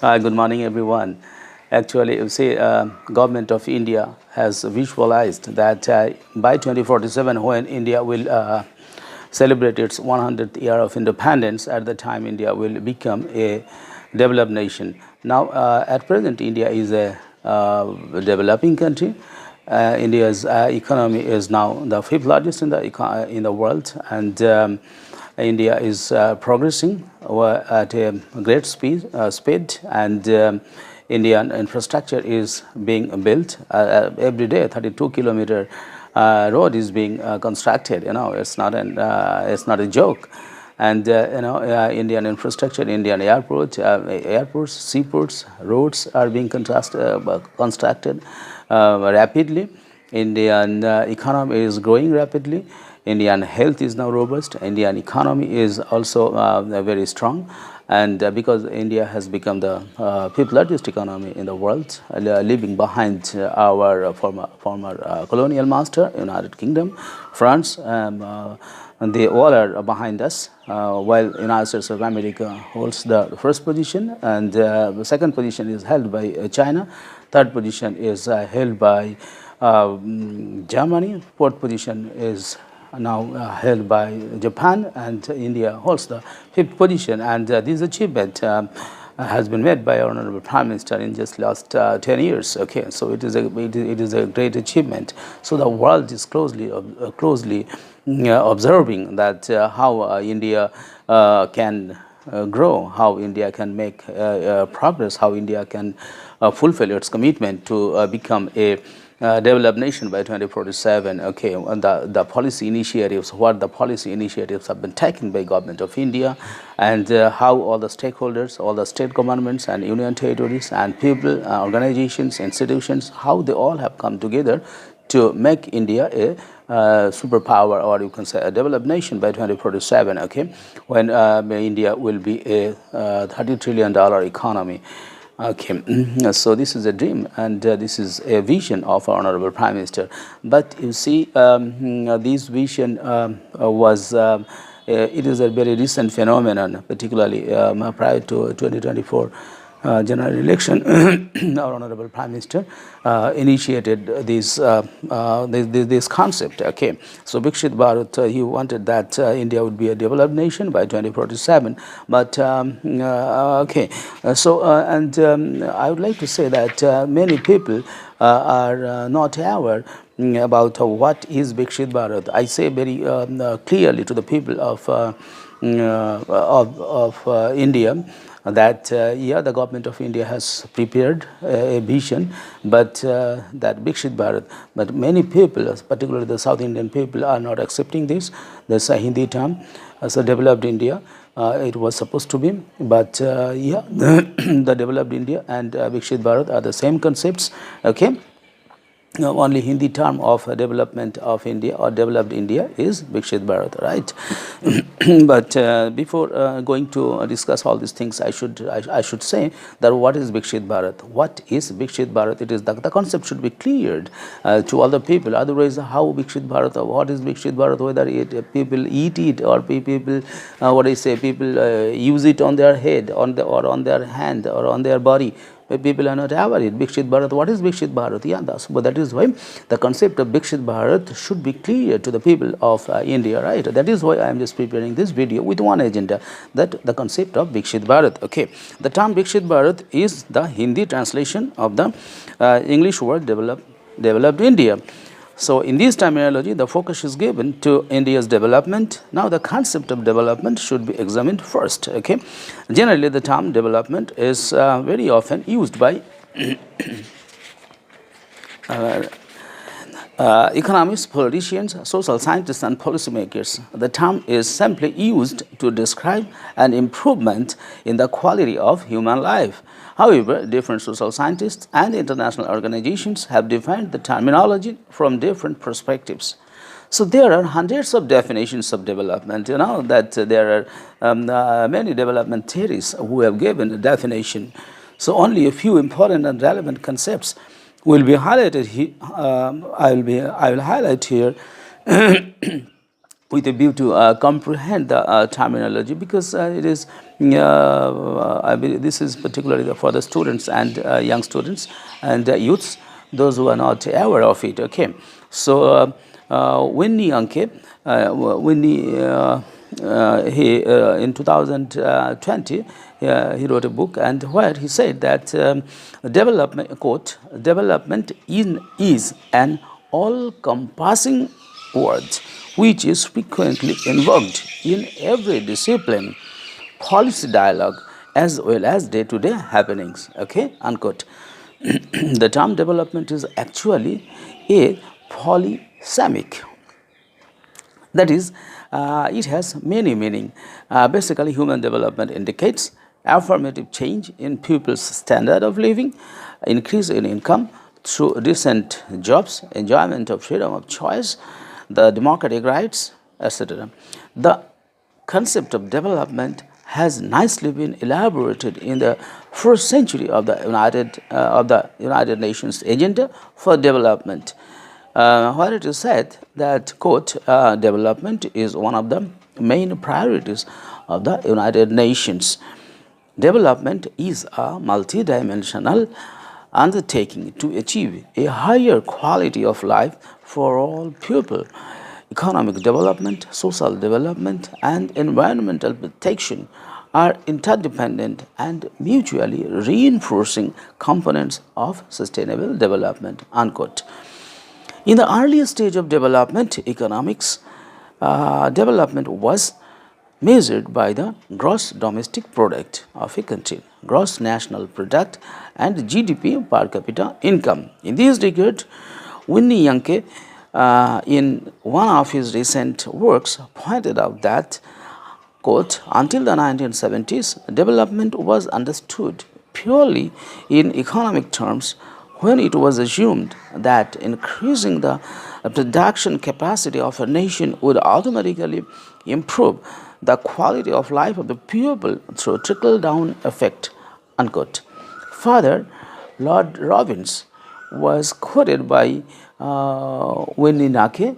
Good morning, everyone. Actually, you see, government of India has visualized that by 2047, when India will celebrate its 100th year of independence, at the time India will become a developed nation. Now, at present, India is a developing country. India's economy is now the fifth largest in the world, and India is progressing at a great speed, and Indian infrastructure is being built every day. 32-kilometer road is being constructed. It's not a joke. And Indian infrastructure, Indian airports, seaports, roads are being constructed rapidly. Indian economy is growing rapidly. Indian health is now robust. Indian economy is also very strong, and because India has become the fifth largest economy in the world, leaving behind our former colonial master, United Kingdom, France. They all are behind us, while United States of America holds the first position, and the second position is held by China. Third position is held by Germany. Fourth position is now held by Japan, and India holds the fifth position. And this achievement has been made by our Honorable Prime Minister in just last 10 years. Okay, so it is a great achievement. So the world is closely observing that how India can grow, how India can make progress, how India can fulfill its commitment to become a developed nation by 2047. Okay, and the policy initiatives, what the policy initiatives have been taken by government of India, and how all the stakeholders, all the state governments and union territories and people, organizations, institutions, how they all have come together to make India a superpower, or you can say a developed nation by 2047. Okay, when India will be a $30 trillion economy. Okay, so this is a dream, and this is a vision of our Honorable Prime Minister. But you see, this vision was it is a very recent phenomenon, particularly prior to 2024 general election. Our Honorable Prime Minister initiated this concept. Okay, so Viksit Bharat, he wanted that India would be a developed nation by 2047. But okay, so and I would like to say that many people are not aware about what is Viksit Bharat. I say very clearly to the people of India that yeah, the government of India has prepared a vision, but that Viksit Bharat, but many people, particularly the South Indian people, are not accepting this. There's a Hindi term as a developed India. It was supposed to be, but yeah, the developed India and Viksit Bharat are the same concepts. Okay. Only Hindi term of development of India or developed India is Viksit Bharat, right? But before going to discuss all these things, I should say that what is Viksit Bharat? What is Viksit Bharat? It is the concept should be cleared to other people. Otherwise, how Viksit Bharat? What is Viksit Bharat? Whether people eat it or people, what I say, people use it on their head, or on their hand, or on their body. People are not aware it. Viksit Bharat, what is Viksit Bharat? Yeah, but that is why the concept of Viksit Bharat should be clear to the people of India, right? That is why I am just preparing this video with one agenda, that the concept of Viksit Bharat. Okay, the term Viksit Bharat is the Hindi translation of the English word developed India. So in this terminology, the focus is given to India's development. Now the concept of development should be examined first. Okay, generally the term development is very often used by economists, politicians, social scientists and policymakers. The term is simply used to describe an improvement in the quality of human life. However, different social scientists and international organizations have defined the terminology from different perspectives. So there are hundreds of definitions of development. You know that there are many development theories who have given a definition. So only a few important and relevant concepts will be highlighted here. I will highlight here with a view to comprehend the terminology, because it is, I mean, this is particularly for the students and young students and youths, those who are not aware of it. Okay, so Winnie Anke, he in 2020 he wrote a book, and where he said that development, quote, development is an all-compassing word which is frequently invoked in every discipline, policy dialogue, as well as day-to-day happenings. Okay, unquote. The term development is actually a polysemic. That is, it has many meaning. Basically, human development indicates affirmative change in people's standard of living, increase in income through decent jobs, enjoyment of freedom of choice, the democratic rights, etc. The concept of development has nicely been elaborated in the first century of the United Nations Agenda for Development, where it is said that, quote, development is one of the main priorities of the United Nations. Development is a multidimensional undertaking to achieve a higher quality of life for all people. Economic development, social development, and environmental protection are interdependent and mutually reinforcing components of sustainable development, unquote. In the earliest stage of development, economics development was measured by the gross domestic product of a country, gross national product, and GDP per capita income. In this regard, Winnie Yanke, in one of his recent works, pointed out that, quote, until the 1970s, development was understood purely in economic terms, when it was assumed that increasing the production capacity of a nation would automatically improve the quality of life of the people through trickle-down effect, unquote. Further, Lord Robbins was quoted by Winnie Nake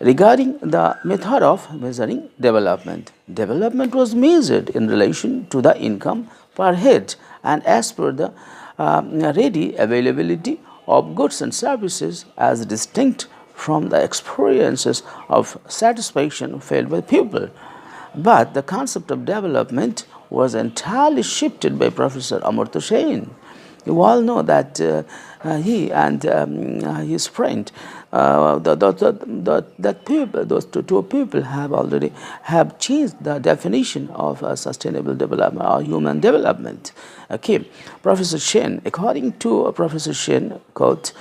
regarding the method of measuring development. Development was measured in relation to the income per head and as per the ready availability of goods and services, as distinct from the experiences of satisfaction felt by people. But the concept of development was entirely shifted by Professor Amartya Sen. You all know that he and his friend, that people, those two people have already changed the definition of sustainable development or human development. Okay, Professor Sen, according to Professor Sen, quote,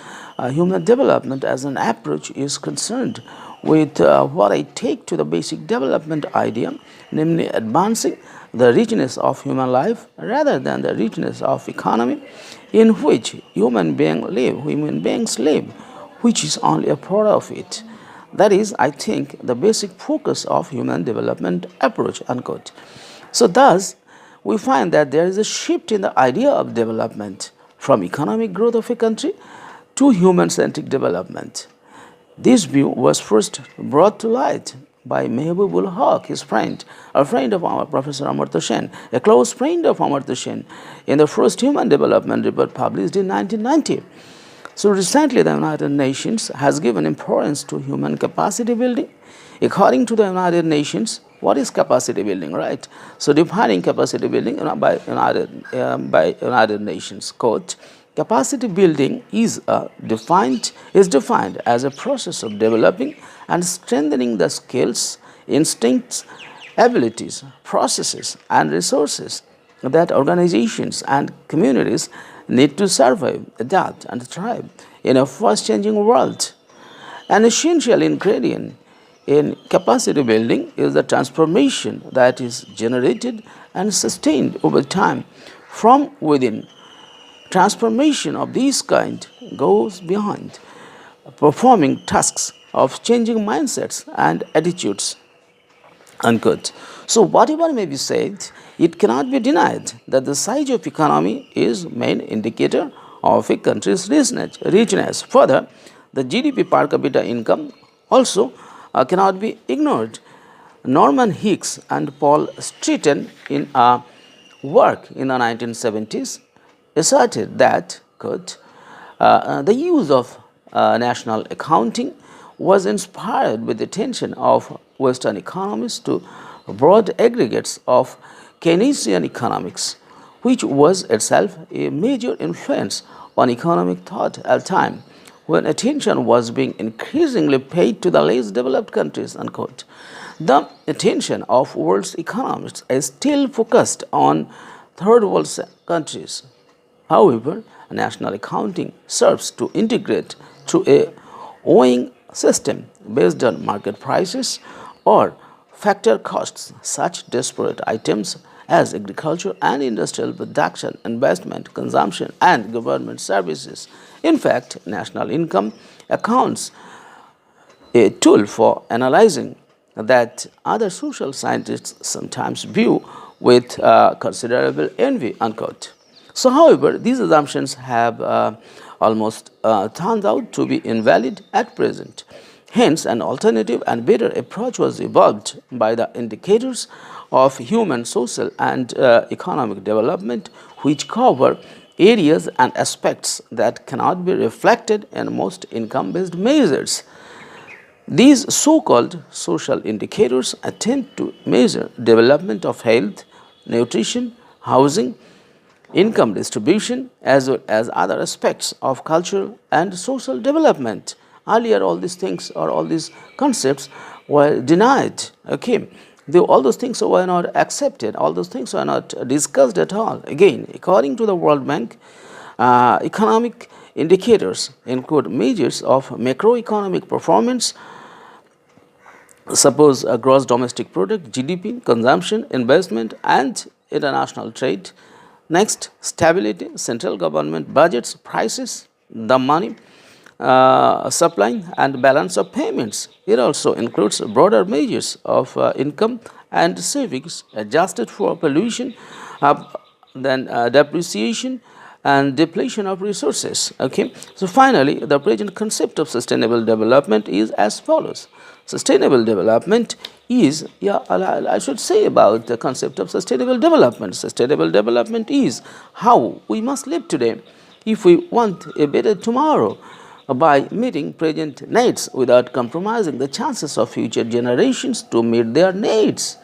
human development as an approach is concerned with what I take to the basic development idea, namely advancing the richness of human life rather than the richness of economy in which human beings live, which is only a part of it. That is, I think, the basic focus of human development approach, unquote. So thus, we find that there is a shift in the idea of development from economic growth of a country to human-centric development. This view was first brought to light by Mehbub Haque, his friend, a friend of our Professor Amartya Sen, a close friend of Amartya Sen, in the first Human Development Report published in 1990. So recently, the United Nations has given importance to human capacity building. According to the United Nations, what is capacity building, right? So defining capacity building by United Nations, quote, capacity building is defined as a process of developing and strengthening the skills, instincts, abilities, processes, and resources that organizations and communities need to survive, adapt, and thrive in a fast-changing world. An essential ingredient in capacity building is the transformation that is generated and sustained over time from within. Transformation of this kind goes beyond performing tasks of changing mindsets and attitudes, unquote. So whatever may be said, it cannot be denied that the size of economy is main indicator of a country's richness. Further, the GDP per capita income also cannot be ignored. Norman Hicks and Paul Streeton, in a work in the 1970s, asserted that, quote, the use of national accounting was inspired with the attention of Western economists to broad aggregates of Keynesian economics, which was itself a major influence on economic thought at a time when attention was being increasingly paid to the less developed countries, unquote. The attention of world's economists is still focused on third world countries. However, national accounting serves to integrate through a weighing system based on market prices or factor costs such disparate items as agriculture and industrial production, investment, consumption, and government services. In fact, national income accounts a tool for analyzing that other social scientists sometimes view with considerable envy, unquote. So, however, these assumptions have almost turned out to be invalid at present. Hence, an alternative and better approach was evolved by the indicators of human, social, and economic development, which cover areas and aspects that cannot be reflected in most income-based measures. These so-called social indicators attempt to measure development of health, nutrition, housing, income distribution, as well as other aspects of cultural and social development. Earlier, all these things or all these concepts were denied. Okay, all those things were not accepted. All those things were not discussed at all. Again, according to the World Bank, economic indicators include measures of macroeconomic performance, suppose gross domestic product, GDP, consumption, investment, and international trade. Next, stability, central government budgets, prices, the money supply, and balance of payments. It also includes broader measures of income and savings adjusted for pollution, then depreciation and depletion of resources. Okay. So, finally, the present concept of sustainable development is as follows. Sustainable development is, I should say about the concept of sustainable development. Sustainable development is how we must live today if we want a better tomorrow by meeting present needs without compromising the chances of future generations to meet their needs.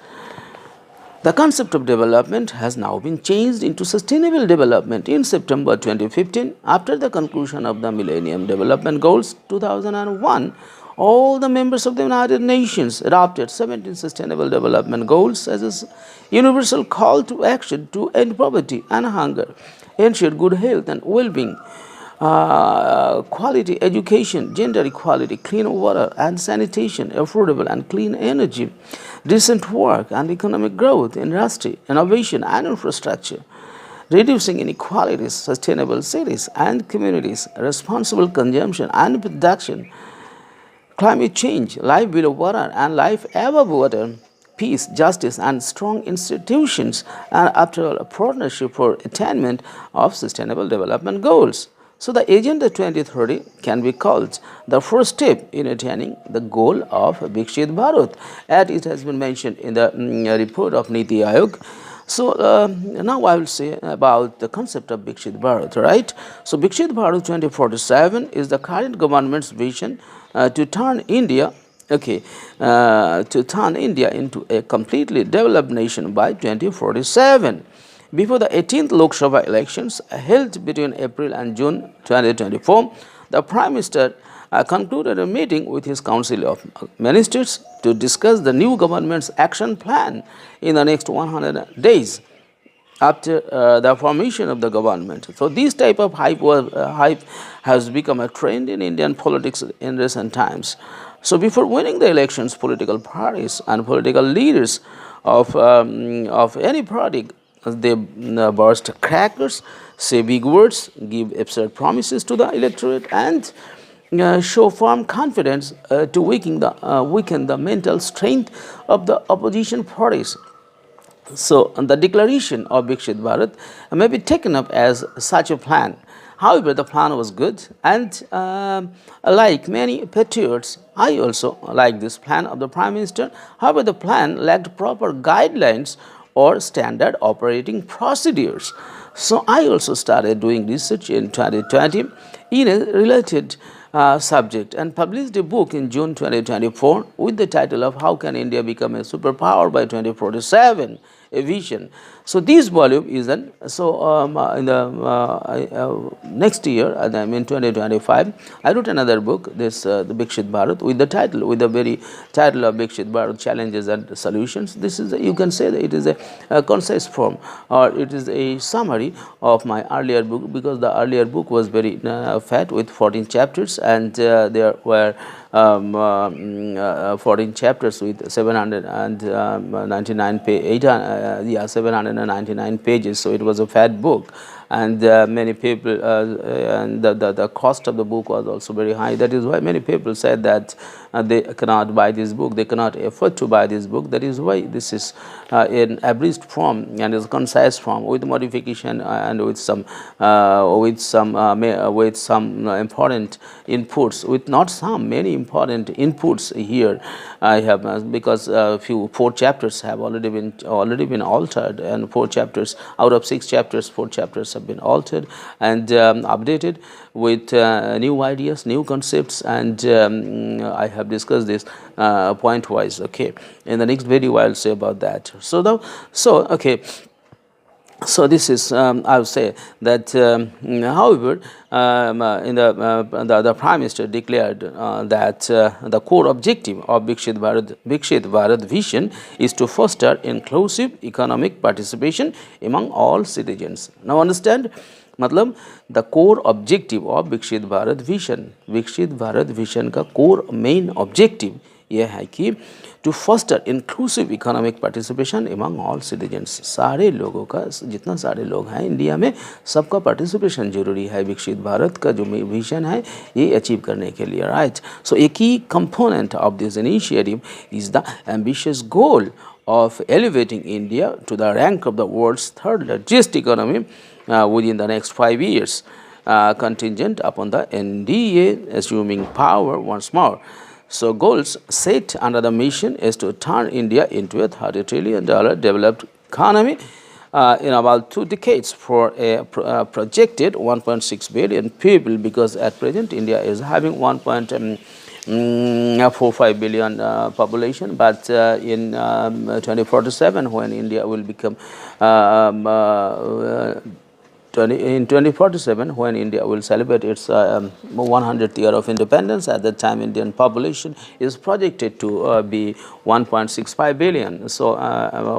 The concept of development has now been changed into sustainable development in September 2015 after the conclusion of the Millennium Development Goals 2001. All the members of the United Nations adopted 17 Sustainable Development Goals as a universal call to action to end poverty and hunger, ensure good health and well-being, quality education, gender equality, clean water and sanitation, affordable and clean energy, decent work and economic growth, industry, innovation and infrastructure, reducing inequalities, sustainable cities and communities, responsible consumption and production, climate change, life below water and life above water, peace, justice, and strong institutions, and after all, a partnership for attainment of sustainable development goals. So, the Agenda 2030 can be called the first step in attaining the goal of Viksit Bharat, as it has been mentioned in the report of NITI Aayog. So, now I will say about the concept of Viksit Bharat, right? So, Viksit Bharat 2047 is the current government's vision to turn India into a completely developed nation by 2047. Before the 18th Lok Sabha elections held between April and June 2024, the Prime Minister concluded a meeting with his Council of Ministers to discuss the new government's action plan in the next 100 days after the formation of the government. So, this type of hype has become a trend in Indian politics in recent times. So, before winning the elections, political parties and political leaders of any party, they burst crackers, say big words, give absurd promises to the electorate, and show firm confidence to weaken the mental strength of the opposition parties. So, the declaration of Viksit Bharat may be taken up as such a plan. However, the plan was good, and like many patriots, I also like this plan of the Prime Minister. However, the plan lacked proper guidelines or standard operating procedures. So I also started doing research in 2020 in a related subject and published a book in June 2024 with the title of How Can India Become a Superpower by 2047, a vision. So this volume is in the next year, I mean 2025, I wrote another book, this the Viksit Bharat, with the title, with the very title of Viksit Bharat, Challenges and Solutions. This is you can say that it is a concise form, or it is a summary of my earlier book, because the earlier book was very fat with 14 chapters, and there were 14 chapters with 799 799 pages. So it was a fat book, and many people and the cost of the book was also very high. That is why many people said that they cannot buy this book, they cannot afford to buy this book. That is why this is in abridged form and is concise form with modification and with some important inputs, with not some, many important inputs here. I have because four chapters have already been altered, and 4 chapters out of 6 chapters, 4 chapters have been altered and updated with new ideas, new concepts, and I have discussed this point wise. Okay, in the next video I will say about that. So okay. So this is I would say that however, in the Prime Minister declared that the core objective of Viksit Bharat vision is to foster inclusive economic participation among all citizens. Now understand, मतलब the core objective of Viksit Bharat vision का core main objective यह है कि to foster inclusive economic participation among all citizens. सारे लोगों का, जितना सारे लोग हैं इंडिया में, सबका पार्टिसिपेशन जरूरी है विकसित भारत का जो विजन है ये अचीव करने के लिए, राइट। सो ए की component of this initiative is the ambitious goal of elevating India to the rank of the world's third largest economy within the next 5 years, contingent upon the NDA assuming power once more. So goals set under the mission is to turn India into a $30 trillion developed economy in about 2 decades for a projected 1.6 billion people, because at present India is having 1.45 billion population, but in 2047, when India will become in 2047, when India will celebrate its 100th year of independence, at that time Indian population is projected to be 1.65 billion. So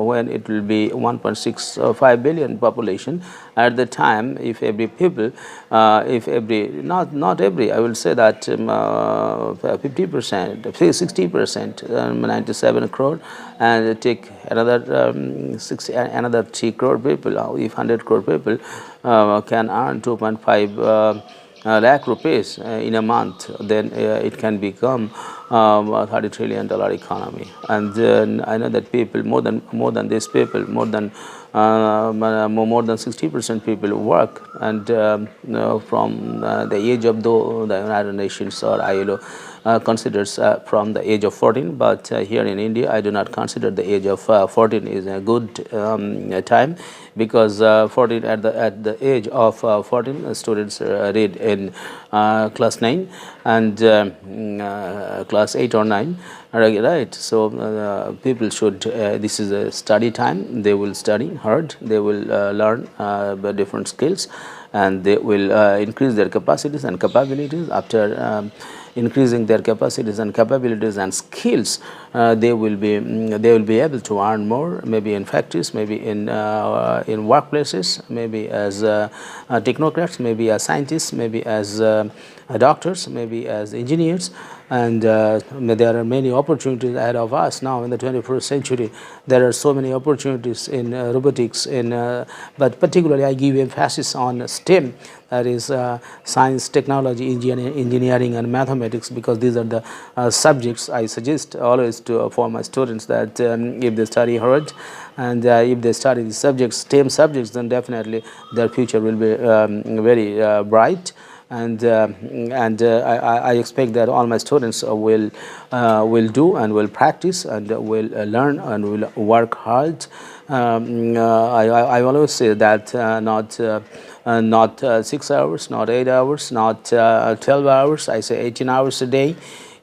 when it will be 1.65 billion population, at the time, if every people, not every, I will say that 50%, 60%, 97 crore, and take another 3 crore people. If 100 crore people can earn 2.5 lakh rupees in a month, then it can become a $30 trillion economy. And I know that people, more than these people, more than 60% people work, and from the age of the United Nations or ILO considers from the age of 14, but here in India I do not consider the age of 14 is a good time, because 14 at the age of 14 students read in class 9 and class 8 or 9, right? So people should, this is a study time, they will study hard, they will learn different skills, and they will increase their capacities and capabilities. After increasing their capacities and capabilities and skills, they will be able to earn more, maybe in factories, maybe in workplaces, maybe as technocrats, maybe as scientists, maybe as doctors, maybe as engineers. and there are many opportunities ahead of us now in the 21st century. There are so many opportunities in robotics, but particularly I give emphasis on STEM, that is science, technology, engineering and mathematics, because these are the subjects I suggest always for my students that if they study hard and if they study the subjects, STEM subjects, then definitely their future will be very bright. And I expect that all my students will do and will practice and will learn and will work hard. I always say that not 6 hours, not 8 hours, not 12 hours. I say 18 hours a day.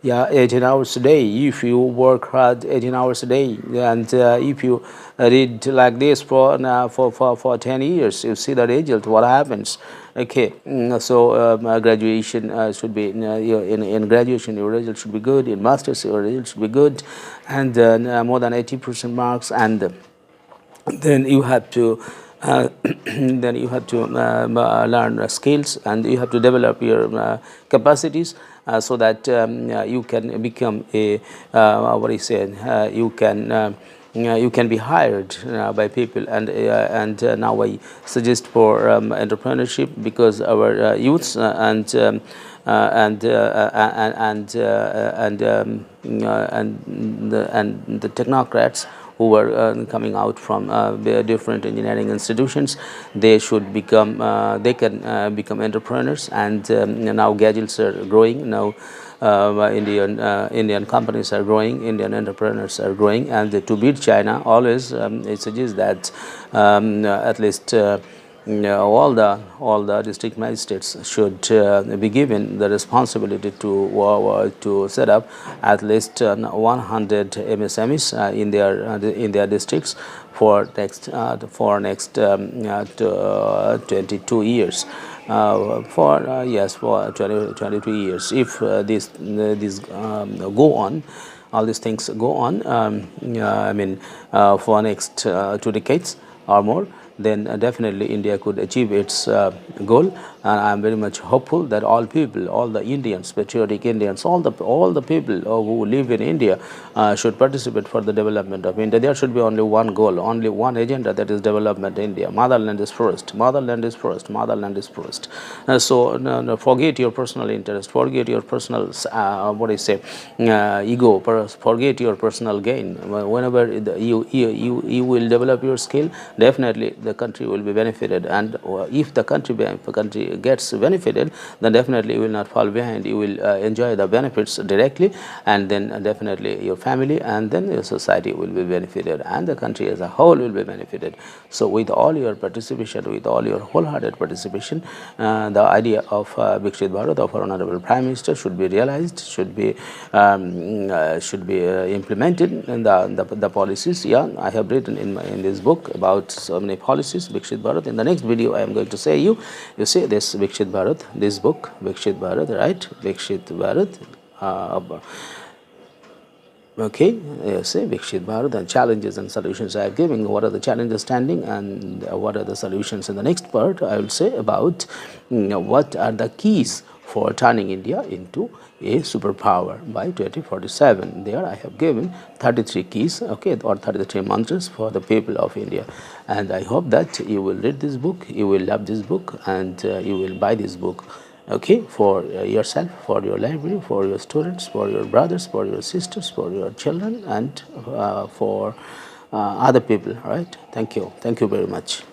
Yeah, 18 hours a day. If you work hard 18 hours a day, and if you read like this for 10 years, you see the result, what happens. Okay, so graduation should be in graduation your result should be good. In masters your result should be good, and more than 80% marks, and then you have to learn skills, and you have to develop your capacities so that you can become a what do you say, you can be hired by people. And now I suggest for entrepreneurship, because our youths and the technocrats who are coming out from different engineering institutions, they should become they can become entrepreneurs. And now gadgets are growing now. Indian companies are growing, Indian entrepreneurs are growing, and to beat China, always it suggests that at least all the district magistrates should be given the responsibility to set up at least 100 MSMEs in their districts for next 22 years. For 22 years. If these go on, all these things go on, for next 2 decades or more, then definitely India could achieve its goal. And I am very much hopeful that all people, all the Indians, patriotic Indians, all the people who live in India should participate for the development of India. There should be only one goal, only one agenda, that is development India. Motherland is first. Motherland is first. Motherland is first. So forget your personal interest. Forget your personal ego. Forget your personal gain. Whenever you will develop your skill, definitely the country will be benefited. And if the country gets benefited, then definitely you will not fall behind. You will enjoy the benefits directly, and then definitely your family and then your society will be benefited, and the country as a whole will be benefited. So with all your participation, with all your wholehearted participation, the idea of Viksit Bharat of our Honorable Prime Minister should be realized, should be implemented in the policies. Yeah, I have written in this book about so many policies, Viksit Bharat. In the next video, I am going to say you see this Viksit Bharat, this book, Viksit Bharat, right? Viksit Bharat. Okay, you see Viksit Bharat, and challenges and solutions I have given. What are the challenges standing, and what are the solutions? In the next part, I will say about what are the keys for turning India into a superpower by 2047. There I have given 33 keys, okay, or 33 mantras for the people of India. And I hope that you will read this book, you will love this book, and you will buy this book, okay, for yourself, for your library, for your students, for your brothers, for your sisters, for your children, and for other people. All right. Thank you very much.